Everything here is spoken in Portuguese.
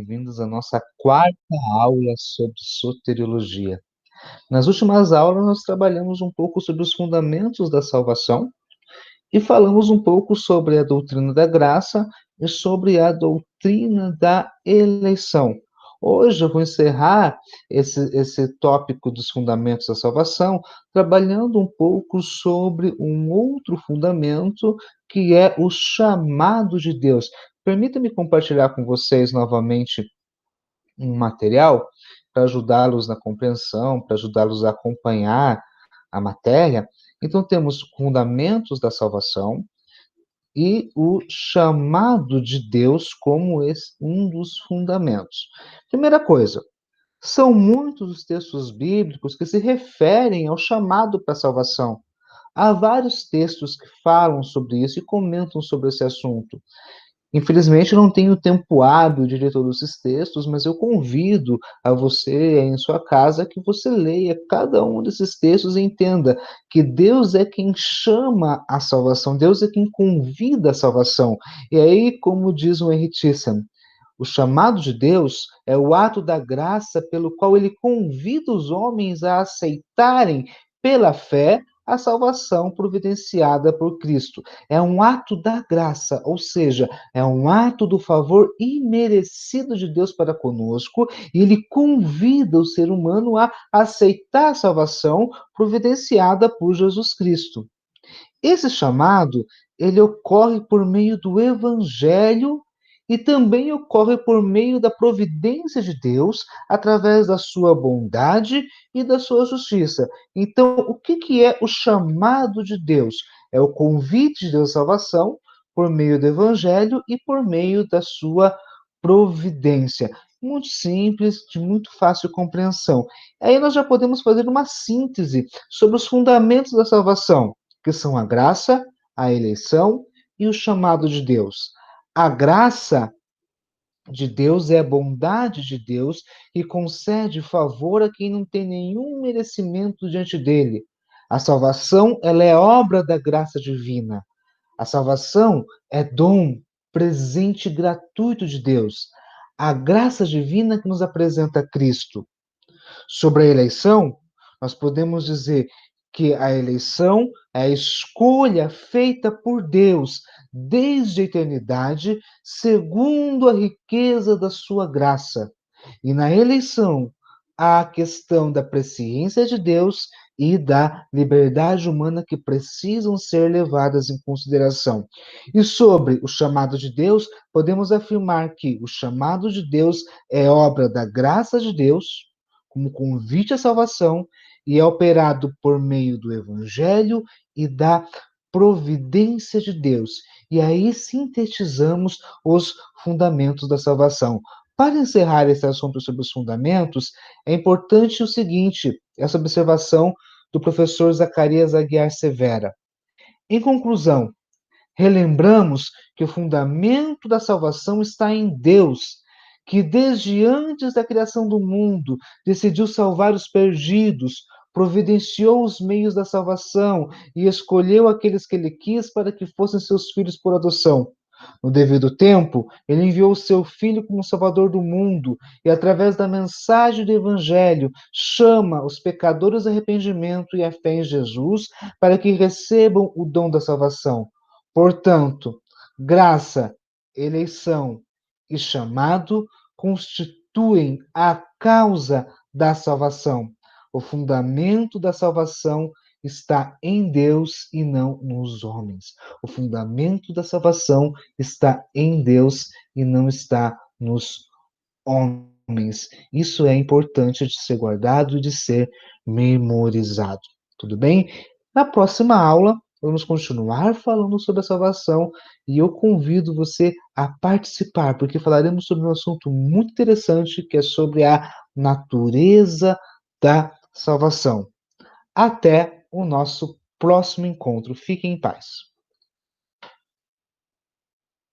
bem-vindos à nossa quarta aula sobre soteriologia. Nas últimas aulas, nós trabalhamos um pouco sobre os fundamentos da salvação e falamos um pouco sobre a doutrina da graça e sobre a doutrina da eleição. Hoje eu vou encerrar esse tópico dos fundamentos da salvação, trabalhando um pouco sobre um outro fundamento, que é o chamado de Deus. Permita-me compartilhar com vocês novamente um material para ajudá-los na compreensão, para ajudá-los a acompanhar a matéria. Então, temos fundamentos da salvação e o chamado de Deus como um dos fundamentos. Primeira coisa, são muitos os textos bíblicos que se referem ao chamado para a salvação. Há vários textos que falam sobre isso e comentam sobre esse assunto. Infelizmente, não tenho tempo hábil de ler todos esses textos, mas eu convido a você, em sua casa, que você leia cada um desses textos e entenda que Deus é quem chama a salvação, Deus é quem convida a salvação. E aí, como diz o Henry Thyssen, o chamado de Deus é o ato da graça pelo qual ele convida os homens a aceitarem pela fé a salvação providenciada por Cristo. É um ato da graça, ou seja, é um ato do favor imerecido de Deus para conosco, e ele convida o ser humano a aceitar a salvação providenciada por Jesus Cristo. Esse chamado, ele ocorre por meio do evangelho e também ocorre por meio da providência de Deus, através da sua bondade e da sua justiça. Então, o que é o chamado de Deus? É o convite de Deus à salvação por meio do evangelho e por meio da sua providência. Muito simples, de muito fácil compreensão. Aí nós já podemos fazer uma síntese sobre os fundamentos da salvação, que são a graça, a eleição e o chamado de Deus. A graça de Deus é a bondade de Deus que concede favor a quem não tem nenhum merecimento diante dele. A salvação, ela é obra da graça divina. A salvação é dom, presente gratuito de Deus. A graça divina que nos apresenta Cristo. Sobre a eleição, nós podemos dizer que a eleição é a escolha feita por Deus desde a eternidade, segundo a riqueza da sua graça. E na eleição, há a questão da presciência de Deus e da liberdade humana que precisam ser levadas em consideração. E sobre o chamado de Deus, podemos afirmar que o chamado de Deus é obra da graça de Deus, como convite à salvação, e é operado por meio do Evangelho e da providência de Deus. E aí sintetizamos os fundamentos da salvação. Para encerrar esse assunto sobre os fundamentos, é importante o seguinte, essa observação do professor Zacarias Aguiar Severa. Em conclusão, relembramos que o fundamento da salvação está em Deus, que desde antes da criação do mundo decidiu salvar os perdidos, providenciou os meios da salvação e escolheu aqueles que ele quis para que fossem seus filhos por adoção. No devido tempo, ele enviou o seu Filho como Salvador do mundo e, através da mensagem do Evangelho, chama os pecadores ao arrependimento e à fé em Jesus para que recebam o dom da salvação. Portanto, graça, eleição e chamado constituem a causa da salvação. O fundamento da salvação está em Deus e não nos homens. O fundamento da salvação está em Deus e não está nos homens. Isso é importante de ser guardado e de ser memorizado. Tudo bem? Na próxima aula, vamos continuar falando sobre a salvação e eu convido você a participar, porque falaremos sobre um assunto muito interessante que é sobre a natureza da salvação. Até o nosso próximo encontro. Fiquem em paz.